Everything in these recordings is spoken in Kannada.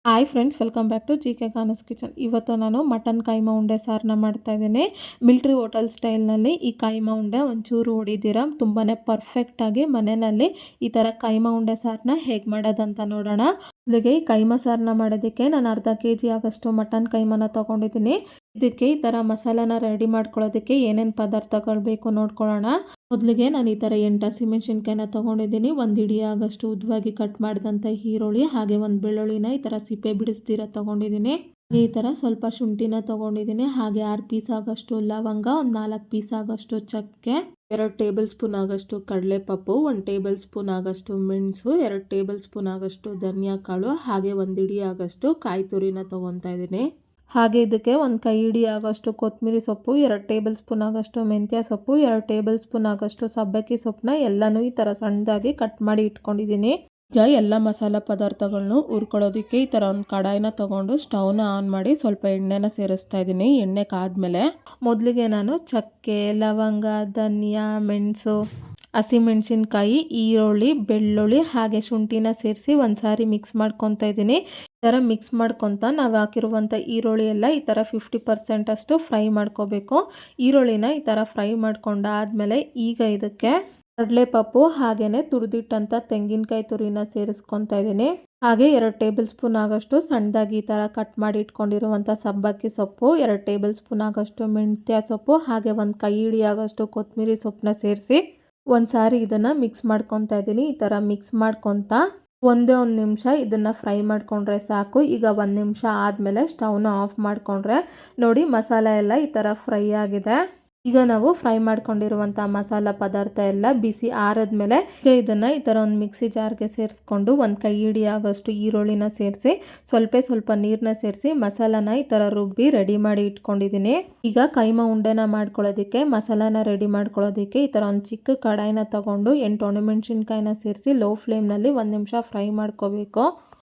Hi friends, welcome back to G K Kanas kitchen. ಇವತ್ತು ನಾನು ಮಟನ್ ಕೈಮಾ ಉಂಡೆ ಸಾರನ್ನ ಮಾಡ್ತಾಯಿದ್ದೀನಿ. ಮಿಲ್ಟ್ರಿ ಹೋಟೆಲ್ ಸ್ಟೈಲ್ನಲ್ಲಿ ಈ ಕೈಮಾ ಉಂಡೆ ಒಂಚೂರು ಹೊಡಿದಿರ ತುಂಬಾ ಪರ್ಫೆಕ್ಟಾಗಿ ಮನೆಯಲ್ಲಿ ಈ ಥರ ಕೈಮಾ ಉಂಡೆ ಸಾರನ್ನ ಹೇಗೆ ಮಾಡೋದಂತ ನೋಡೋಣ. ಇಲ್ಲಿಗೆ ಈ ಕೈಮಾ ಸಾರನ್ನ ಮಾಡೋದಕ್ಕೆ ನಾನು ಅರ್ಧ kg ಆಗಷ್ಟು ಮಟನ್ ಕೈಮಾನ ತೊಗೊಂಡಿದ್ದೀನಿ. ಇದಕ್ಕೆ ಈ ಥರ ಮಸಾಲಾನ ರೆಡಿ ಮಾಡ್ಕೊಳ್ಳೋದಕ್ಕೆ ಏನೇನು ಪದಾರ್ಥಗಳು ಬೇಕು ನೋಡ್ಕೊಳ್ಳೋಣ. ಮೊದಲಿಗೆ ನಾನು ಈ ಥರ 8 ಹಸಿಮೆಣ್ಸಿನ್ಕಾಯಿನ ತೊಗೊಂಡಿದ್ದೀನಿ. ಒಂದು ಇಡೀ ಆಗಷ್ಟು ಉದ್ದವಾಗಿ ಕಟ್ ಮಾಡಿದಂಥ ಈರುಳ್ಳಿ, ಹಾಗೆ ಒಂದು ಬೆಳ್ಳುಳ್ಳಿನ ಈ ಥರ ಸಿಪ್ಪೆ ಬಿಡಿಸ್ತೀರ ತೊಗೊಂಡಿದ್ದೀನಿ. ಈ ಥರ ಸ್ವಲ್ಪ ಶುಂಠಿನ ತೊಗೊಂಡಿದ್ದೀನಿ. ಹಾಗೆ 6 ಪೀಸ್ ಆಗಷ್ಟು ಲವಂಗ, ಒಂದು 4 ಪೀಸ್ ಆಗಷ್ಟು ಚಕ್ಕೆ, 2 ಟೇಬಲ್ ಸ್ಪೂನ್ ಆಗಷ್ಟು ಕಡಲೆಪಪ್ಪು, 1 ಟೇಬಲ್ ಸ್ಪೂನ್ ಆಗಷ್ಟು ಮೆಣಸು, 2 ಟೇಬಲ್ ಸ್ಪೂನ್ ಆಗಷ್ಟು ಧನಿಯಾ ಕಾಳು, ಹಾಗೆ ಒಂದು ಇಡೀ ಆಗಷ್ಟು ಕಾಯಿ ತುರಿನ ತೊಗೊತಾ ಇದ್ದೀನಿ. ಹಾಗೆ ಇದಕ್ಕೆ ಒಂದು ಕೈ ಹಿಡಿ ಆಗೋಷ್ಟು ಕೊತ್ತಂಬರಿ ಸೊಪ್ಪು, 2 ಟೇಬಲ್ ಸ್ಪೂನ್ ಆಗೋಷ್ಟು ಮೆಂತ್ಯ ಸೊಪ್ಪು, 2 ಟೇಬಲ್ ಸ್ಪೂನ್ ಆಗೋಷ್ಟು ಸಬ್ಬಕ್ಕಿ ಸೊಪ್ಪನ್ನ ಎಲ್ಲನೂ ಈ ಥರ ಸಣ್ಣದಾಗಿ ಕಟ್ ಮಾಡಿ ಇಟ್ಕೊಂಡಿದ್ದೀನಿ. ಈಗ ಎಲ್ಲ ಮಸಾಲ ಪದಾರ್ಥಗಳನ್ನೂ ಹುರ್ಕೊಳ್ಳೋದಕ್ಕೆ ಈ ಥರ ಒಂದು ಕಡಾಯಿನ ತೊಗೊಂಡು ಸ್ಟವ್ನ ಆನ್ ಮಾಡಿ ಸ್ವಲ್ಪ ಎಣ್ಣೆನ ಸೇರಿಸ್ತಾ ಇದ್ದೀನಿ. ಎಣ್ಣೆ ಕಾದ್ಮೇಲೆ ಮೊದಲಿಗೆ ನಾನು ಚಕ್ಕೆ, ಲವಂಗ, ಧನಿಯಾ, ಮೆಣಸು, ಹಸಿಮೆಣಸಿನ್ಕಾಯಿ, ಈರುಳ್ಳಿ, ಬೆಳ್ಳುಳ್ಳಿ ಹಾಗೆ ಶುಂಠಿನ ಸೇರಿಸಿ ಒಂದು ಸಾರಿ ಮಿಕ್ಸ್ ಮಾಡ್ಕೊತಾ ಇದ್ದೀನಿ. ಈ ಥರ ಮಿಕ್ಸ್ ಮಾಡ್ಕೊತ ನಾವು ಹಾಕಿರುವಂಥ ಈರುಳ್ಳಿ ಎಲ್ಲ ಈ ಥರ 50% ಅಷ್ಟು ಫ್ರೈ ಮಾಡ್ಕೋಬೇಕು. ಈರುಳ್ಳಿನ ಈ ಥರ ಫ್ರೈ ಮಾಡ್ಕೊಂಡಾದ್ಮೇಲೆ ಈಗ ಇದಕ್ಕೆ ಕಡಲೆಪಪ್ಪು ಹಾಗೆಯೇ ತುರಿದಿಟ್ಟಂಥ ತೆಂಗಿನಕಾಯಿ ತುರಿನ ಸೇರಿಸ್ಕೊತಾ ಇದ್ದೀನಿ. ಹಾಗೆ 2 ಟೇಬಲ್ ಸ್ಪೂನ್ ಆಗಷ್ಟು ಸಣ್ಣದಾಗಿ ಈ ಥರ ಕಟ್ ಮಾಡಿ ಇಟ್ಕೊಂಡಿರುವಂಥ ಸಬ್ಬಕ್ಕಿ ಸೊಪ್ಪು, 2 ಟೇಬಲ್ ಸ್ಪೂನ್ ಆಗಷ್ಟು ಮೆಂತ್ಯ ಸೊಪ್ಪು, ಹಾಗೆ ಒಂದು ಕೈ ಹಿಡಿ ಆಗಷ್ಟು ಕೊತ್ತಂಬರಿ ಸೊಪ್ಪನ್ನ ಸೇರಿಸಿ ಒಂದು ಸಾರಿ ಇದನ್ನು ಮಿಕ್ಸ್ ಮಾಡ್ಕೊತಾ ಇದ್ದೀನಿ. ಈ ಥರ ಮಿಕ್ಸ್ ಮಾಡ್ಕೊತಾ ಒಂದೇ ಒಂದು ನಿಮಿಷ ಇದನ್ನು ಫ್ರೈ ಮಾಡಿಕೊಂಡ್ರೆ ಸಾಕು. ಈಗ 1 ನಿಮಿಷ ಆದಮೇಲೆ ಸ್ಟವ್ನ ಆಫ್ ಮಾಡಿಕೊಂಡ್ರೆ ನೋಡಿ ಮಸಾಲೆ ಎಲ್ಲ ಈ ಥರ ಫ್ರೈ ಆಗಿದೆ. ಈಗ ನಾವು ಫ್ರೈ ಮಾಡ್ಕೊಂಡಿರುವಂಥ ಮಸಾಲ ಪದಾರ್ಥ ಎಲ್ಲ ಬಿಸಿ ಆರಿದ್ಮೇಲೆ ಈಗ ಇದನ್ನು ಈ ಥರ ಒಂದು ಮಿಕ್ಸಿ ಜಾರ್ಗೆ ಸೇರಿಸ್ಕೊಂಡು ಒಂದು ಕೈ ಹಿಡಿ ಆಗೋಷ್ಟು ಈರುಳ್ಳಿನ ಸೇರಿಸಿ ಸ್ವಲ್ಪ ನೀರನ್ನ ಸೇರಿಸಿ ಮಸಾಲಾನ ಈ ಥರ ರುಬ್ಬಿ ರೆಡಿ ಮಾಡಿ ಇಟ್ಕೊಂಡಿದ್ದೀನಿ. ಈಗ ಕೈಮಾ ಉಂಡೆನ ಮಾಡ್ಕೊಳ್ಳೋದಕ್ಕೆ ಮಸಾಲಾನ ರೆಡಿ ಮಾಡ್ಕೊಳ್ಳೋದಕ್ಕೆ ಈ ಥರ ಒಂದು ಚಿಕ್ಕ ಕಡಾಯಿನ ತೊಗೊಂಡು 8 ಒಣಮೆಣ್ಸಿನ್ಕಾಯಿನ ಸೇರಿಸಿ ಲೋ ಫ್ಲೇಮ್ನಲ್ಲಿ 1 ನಿಮಿಷ ಫ್ರೈ ಮಾಡ್ಕೋಬೇಕು.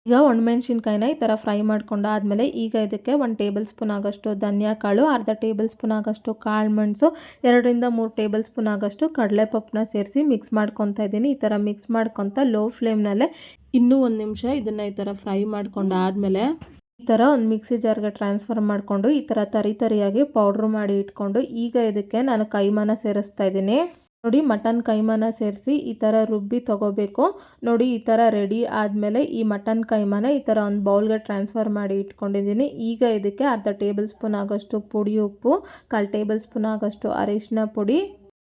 ಈಗ ಒಣಮೆಣ್ಸಿನ್ಕಾಯಿನ ಈ ಥರ ಫ್ರೈ ಮಾಡ್ಕೊಂಡಾದ್ಮೇಲೆ ಈಗ ಇದಕ್ಕೆ 1 ಟೇಬಲ್ ಸ್ಪೂನ್ ಆಗೋಷ್ಟು ಧನಿಯಾ ಕಾಳು, ಅರ್ಧ ಟೇಬಲ್ ಸ್ಪೂನ್ ಆಗೋಷ್ಟು ಕಾಳು ಮೆಣಸು, 2 ರಿಂದ 3 ಟೇಬಲ್ ಸ್ಪೂನ್ ಆಗೋಷ್ಟು ಕಡಲೆಪಪ್ಪನ್ನ ಸೇರಿಸಿ ಮಿಕ್ಸ್ ಮಾಡ್ಕೊತಾ ಇದ್ದೀನಿ. ಈ ಥರ ಮಿಕ್ಸ್ ಮಾಡ್ಕೊತಾ ಲೋ ಫ್ಲೇಮ್ನಲ್ಲೇ ಇನ್ನೂ 1 ನಿಮಿಷ ಇದನ್ನು ಈ ಥರ ಫ್ರೈ ಮಾಡ್ಕೊಂಡಾದ್ಮೇಲೆ ಈ ಥರ ಒಂದು ಮಿಕ್ಸಿ ಜಾರ್ಗೆ ಟ್ರಾನ್ಸ್ಫರ್ ಮಾಡಿಕೊಂಡು ಈ ಥರ ತರಿಯಾಗಿ ಪೌಡ್ರ್ ಮಾಡಿ ಇಟ್ಕೊಂಡು ಈಗ ಇದಕ್ಕೆ ನಾನು ಕೈಮಾನ ಸೇರಿಸ್ತಾ ಇದ್ದೀನಿ. ನೋಡಿ ಮಟನ್ ಕೈಮಾನ ಸೇರಿಸಿ ಈ ಥರ ರುಬ್ಬಿ ತೊಗೋಬೇಕು. ನೋಡಿ ಈ ಥರ ರೆಡಿ ಆದಮೇಲೆ ಈ ಮಟನ್ ಕೈಮಾನ ಈ ಥರ ಒಂದು ಬೌಲ್ಗೆ ಟ್ರಾನ್ಸ್ಫರ್ ಮಾಡಿ ಇಟ್ಕೊಂಡಿದ್ದೀನಿ. ಈಗ ಇದಕ್ಕೆ ಅರ್ಧ ಟೇಬಲ್ ಸ್ಪೂನ್ ಆಗೋಷ್ಟು ಪುಡಿ ಉಪ್ಪು, 1/4 ಟೇಬಲ್ ಸ್ಪೂನ್ ಆಗೋಷ್ಟು ಅರಿಶಿನ ಪುಡಿ,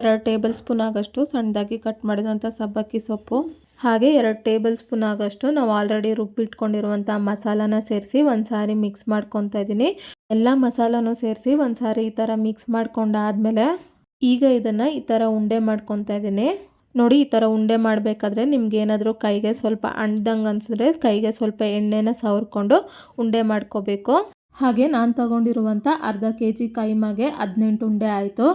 2 ಟೇಬಲ್ ಸ್ಪೂನ್ ಆಗೋಷ್ಟು ಸಣ್ಣದಾಗಿ ಕಟ್ ಮಾಡಿದಂಥ ಸಬ್ಬಕ್ಕಿ ಸೊಪ್ಪು, ಹಾಗೆ 2 ಟೇಬಲ್ ಸ್ಪೂನ್ ಆಗೋಷ್ಟು ನಾವು ಆಲ್ರೆಡಿ ರುಬ್ಬಿಟ್ಕೊಂಡಿರುವಂಥ ಮಸಾಲಾನ ಸೇರಿಸಿ ಒಂದು ಸಾರಿ ಮಿಕ್ಸ್ ಮಾಡ್ಕೊತಾ ಇದ್ದೀನಿ. ಎಲ್ಲ ಮಸಾಲಾನು ಸೇರಿಸಿ ಒಂದು ಸಾರಿ ಈ ಥರ ಮಿಕ್ಸ್ ಮಾಡ್ಕೊಂಡಾದ್ಮೇಲೆ ಈಗ ಇದನ್ನು ಈ ಥರ ಉಂಡೆ ಮಾಡ್ಕೊತಾ ಇದ್ದೀನಿ. ನೋಡಿ ಈ ಥರ ಉಂಡೆ ಮಾಡಬೇಕಾದ್ರೆ ನಿಮ್ಗೆ ಏನಾದರೂ ಕೈಗೆ ಸ್ವಲ್ಪ ಅಂಡ್ದಂಗೆ ಅನಿಸಿದ್ರೆ ಕೈಗೆ ಸ್ವಲ್ಪ ಎಣ್ಣೆನ ಸವರ್ಕೊಂಡು ಉಂಡೆ ಮಾಡ್ಕೋಬೇಕು. ಹಾಗೆ ನಾನು ತಗೊಂಡಿರುವಂಥ ಅರ್ಧ kg ಕೈಮಾಗೆ 18 ಉಂಡೆ ಆಯಿತು.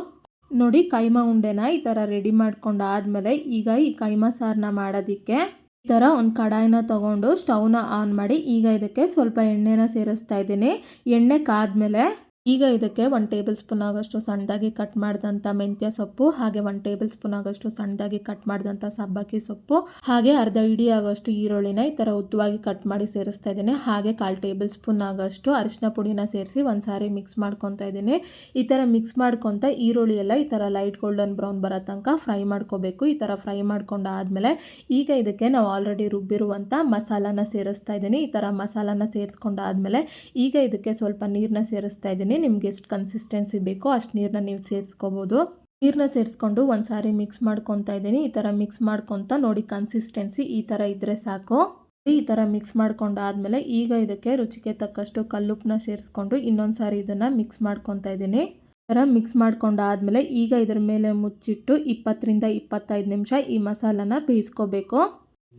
ನೋಡಿ ಕೈಮಾ ಉಂಡೆನ ಈ ಥರ ರೆಡಿ ಮಾಡ್ಕೊಂಡಾದ್ಮೇಲೆ ಈಗ ಈ ಕೈಮಾ ಸಾರನ್ನ ಮಾಡೋದಕ್ಕೆ ಈ ಥರ ಒಂದು ಕಡಾಯಿನ ತೊಗೊಂಡು ಸ್ಟವ್ನ ಆನ್ ಮಾಡಿ ಈಗ ಇದಕ್ಕೆ ಸ್ವಲ್ಪ ಎಣ್ಣೆನ ಸೇರಿಸ್ತಾ ಇದ್ದೀನಿ. ಎಣ್ಣೆ ಕಾದ್ಮೇಲೆ ಈಗ ಇದಕ್ಕೆ 1 ಟೇಬಲ್ ಸ್ಪೂನ್ ಆಗೋಷ್ಟು ಸಣ್ಣದಾಗಿ ಕಟ್ ಮಾಡಿದಂಥ ಮೆಂತ್ಯ ಸೊಪ್ಪು, ಹಾಗೆ 1 ಟೇಬಲ್ ಸ್ಪೂನ್ ಆಗೋಷ್ಟು ಸಣ್ಣದಾಗಿ ಕಟ್ ಮಾಡಿದಂಥ ಸಬ್ಬಕ್ಕಿ ಸೊಪ್ಪು, ಹಾಗೆ ಅರ್ಧ ಇಡೀ ಆಗೋಷ್ಟು ಈರುಳ್ಳಿನ ಈ ಥರ ಉದ್ದವಾಗಿ ಕಟ್ ಮಾಡಿ ಸೇರಿಸ್ತಾ ಇದ್ದೀನಿ. ಹಾಗೆ 1/4 ಟೇಬಲ್ ಸ್ಪೂನ್ ಆಗೋಷ್ಟು ಅರಿಶಿನ ಪುಡಿನ ಸೇರಿಸಿ ಒಂದು ಸಾರಿ ಮಿಕ್ಸ್ ಮಾಡ್ಕೊತಾ ಇದ್ದೀನಿ. ಈ ಥರ ಮಿಕ್ಸ್ ಮಾಡ್ಕೊತಾ ಈರುಳ್ಳಿ ಎಲ್ಲ ಈ ಥರ ಲೈಟ್ ಗೋಲ್ಡನ್ ಬ್ರೌನ್ ಬರೋ ತನಕ ಫ್ರೈ ಮಾಡ್ಕೋಬೇಕು. ಈ ಥರ ಫ್ರೈ ಮಾಡ್ಕೊಂಡಾದ್ಮೇಲೆ ಈಗ ಇದಕ್ಕೆ ನಾವು ಆಲ್ರೆಡಿ ರುಬ್ಬಿರುವಂಥ ಮಸಾಲಾನ ಸೇರಿಸ್ತಾ ಇದ್ದೀನಿ. ಈ ಥರ ಮಸಾಲಾನ ಸೇರಿಸ್ಕೊಂಡಾದ್ಮೇಲೆ ಈಗ ಇದಕ್ಕೆ ಸ್ವಲ್ಪ ನೀರನ್ನ ಸೇರಿಸ್ತಾ ಇದ್ದೀನಿ. ನಿಮ್ಗೆ ಎಷ್ಟು ಕನ್ಸಿಸ್ಟೆನ್ಸಿ ಬೇಕೋ ಅಷ್ಟು ನೀರನ್ನ ನೀವು ಸೇರಿಸ್ಕೋಬೋದು. ನೀರನ್ನ ಸೇರಿಸ್ಕೊಂಡು ಒಂದು ಸಾರಿ ಮಿಕ್ಸ್ ಮಾಡ್ಕೊತಾ ಇದ್ದೀನಿ. ಈ ಥರ ಮಿಕ್ಸ್ ಮಾಡ್ಕೊತಾ ನೋಡಿ ಕನ್ಸಿಸ್ಟೆನ್ಸಿ ಈ ಥರ ಇದ್ದರೆ ಸಾಕು. ಈ ಥರ ಮಿಕ್ಸ್ ಮಾಡ್ಕೊಂಡಾದ್ಮೇಲೆ ಈಗ ಇದಕ್ಕೆ ರುಚಿಗೆ ತಕ್ಕಷ್ಟು ಕಲ್ಲುಪ್ಪನ್ನ ಸೇರಿಸ್ಕೊಂಡು ಇನ್ನೊಂದು ಸಾರಿ ಇದನ್ನು ಮಿಕ್ಸ್ ಮಾಡ್ಕೊತಾ ಇದ್ದೀನಿ. ಈ ಥರ ಮಿಕ್ಸ್ ಮಾಡ್ಕೊಂಡಾದ್ಮೇಲೆ ಈಗ ಇದ್ರ ಮೇಲೆ ಮುಚ್ಚಿಟ್ಟು 20 ರಿಂದ 25 ನಿಮಿಷ ಈ ಮಸಾಲಾನ ಬೇಯಿಸ್ಕೋಬೇಕು.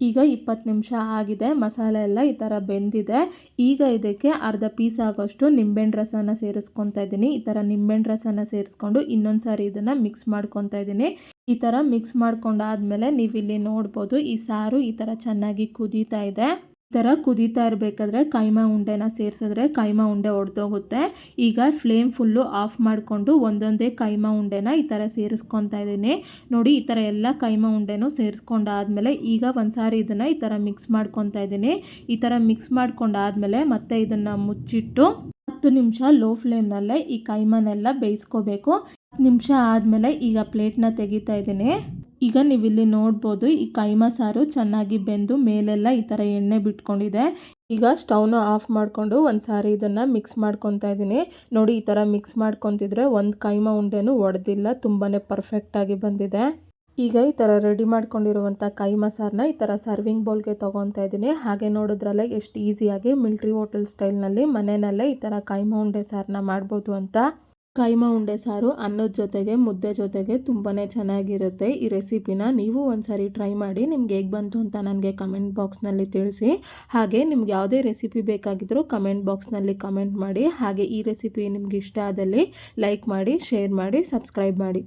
ಈಗ 20 ನಿಮಿಷ ಆಗಿದೆ, ಮಸಾಲೆ ಎಲ್ಲ ಈ ಥರ ಬೆಂದಿದೆ. ಈಗ ಇದಕ್ಕೆ ಅರ್ಧ ಪೀಸ್ ಆಗೋಷ್ಟು ನಿಂಬೆಹಣ್ಣು ರಸನ ಸೇರಿಸ್ಕೊತಾ ಇದ್ದೀನಿ. ಈ ಥರ ನಿಂಬೆಹಣ್ಣು ರಸನ ಸೇರಿಸ್ಕೊಂಡು ಇನ್ನೊಂದು ಸಾರಿ ಇದನ್ನು ಮಿಕ್ಸ್ ಮಾಡ್ಕೊತಾ ಇದ್ದೀನಿ. ಈ ಥರ ಮಿಕ್ಸ್ ಮಾಡ್ಕೊಂಡಾದ್ಮೇಲೆ ನೀವು ಇಲ್ಲಿ ನೋಡ್ಬೋದು ಈ ಸಾರು ಈ ಥರ ಚೆನ್ನಾಗಿ ಕುದೀತಾ ಇದೆ. ಈ ಥರ ಕುದೀತಾ ಇರಬೇಕಾದ್ರೆ ಕೈಮಾ ಉಂಡೆನ ಸೇರಿಸಿದ್ರೆ ಕೈಮಾ ಉಂಡೆ ಒಡೆದೋಗುತ್ತೆ. ಈಗ ಫ್ಲೇಮ್ ಫುಲ್ಲು ಆಫ್ ಮಾಡಿಕೊಂಡು ಒಂದೊಂದೇ ಕೈಮಾ ಉಂಡೆನ ಈ ಥರ ಸೇರಿಸ್ಕೊತಾ ಇದ್ದೀನಿ. ನೋಡಿ ಈ ಥರ ಎಲ್ಲ ಕೈಮಾ ಉಂಡೆನೂ ಸೇರಿಸ್ಕೊಂಡಾದ್ಮೇಲೆ ಈಗ ಒಂದು ಸಾರಿ ಇದನ್ನು ಈ ಥರ ಮಿಕ್ಸ್ ಮಾಡ್ಕೊತಾ ಇದ್ದೀನಿ. ಈ ಥರ ಮಿಕ್ಸ್ ಮಾಡ್ಕೊಂಡಾದ್ಮೇಲೆ ಮತ್ತೆ ಇದನ್ನು ಮುಚ್ಚಿಟ್ಟು 10 ನಿಮಿಷ ಲೋ ಫ್ಲೇಮ್ನಲ್ಲೇ ಈ ಕೈಮಾನೆಲ್ಲ ಬೇಯಿಸ್ಕೋಬೇಕು. 10 ನಿಮಿಷ ಆದಮೇಲೆ ಈಗ ಪ್ಲೇಟ್ನ ತೆಗಿತಾ ಇದ್ದೀನಿ. ಈಗ ನೀವಿಲ್ಲಿ ನೋಡ್ಬೋದು ಈ ಕೈಮಾ ಸಾರು ಚೆನ್ನಾಗಿ ಬೆಂದು ಮೇಲೆಲ್ಲ ಈ ಥರ ಎಣ್ಣೆ ಬಿಟ್ಕೊಂಡಿದೆ. ಈಗ ಸ್ಟವ್ನ ಆಫ್ ಮಾಡಿಕೊಂಡು ಒಂದು ಸಾರಿ ಇದನ್ನು ಮಿಕ್ಸ್ ಮಾಡ್ಕೊತಾ ಇದ್ದೀನಿ. ನೋಡಿ ಈ ಥರ ಮಿಕ್ಸ್ ಮಾಡ್ಕೊತಿದ್ರೆ ಒಂದು ಕೈಮಾ ಉಂಡೆನೂ ಒಡೆದಿಲ್ಲ, ತುಂಬಾ ಪರ್ಫೆಕ್ಟಾಗಿ ಬಂದಿದೆ. ಈಗ ಈ ಥರ ರೆಡಿ ಮಾಡ್ಕೊಂಡಿರುವಂಥ ಕೈಮಾ ಸಾರನ್ನ ಈ ಥರ ಸರ್ವಿಂಗ್ ಬೌಲ್ಗೆ ತೊಗೊತಾ ಇದ್ದೀನಿ. ಹಾಗೆ ನೋಡಿದ್ರಲ್ಲ ಎಷ್ಟು ಈಸಿಯಾಗಿ ಮಿಲ್ಟ್ರಿ ಹೋಟೆಲ್ ಸ್ಟೈಲ್ನಲ್ಲಿ ಮನೆಯಲ್ಲೇ ಈ ಥರ ಕೈಮಾ ಉಂಡೆ ಸಾರನ್ನ ಮಾಡ್ಬೋದು ಅಂತ. ಕೈಮಾ ಉಂಡೆ ಸಾರು ಅನ್ನದ ಜೊತೆಗೆ ಮುದ್ದೆ ಜೊತೆಗೆ ತುಂಬಾ ಚೆನ್ನಾಗಿರುತ್ತೆ. ಈ ರೆಸಿಪಿನ ನೀವು ಒಂದ್ಸರಿ ಟ್ರೈ ಮಾಡಿ ನಿಮ್ಗೆ ಹೇಗೆ ಬಂತು ಅಂತ ನನಗೆ ಕಮೆಂಟ್ ಬಾಕ್ಸ್ನಲ್ಲಿ ತಿಳಿಸಿ. ಹಾಗೆ ನಿಮ್ಗೆ ಯಾವುದೇ ರೆಸಿಪಿ ಬೇಕಾಗಿದ್ದರೂ ಕಮೆಂಟ್ ಬಾಕ್ಸ್ನಲ್ಲಿ ಕಮೆಂಟ್ ಮಾಡಿ. ಹಾಗೆ ಈ ರೆಸಿಪಿ ನಿಮ್ಗೆ ಇಷ್ಟ ಆದಲ್ಲಿ ಲೈಕ್ ಮಾಡಿ, ಶೇರ್ ಮಾಡಿ, ಸಬ್ಸ್ಕ್ರೈಬ್ ಮಾಡಿ.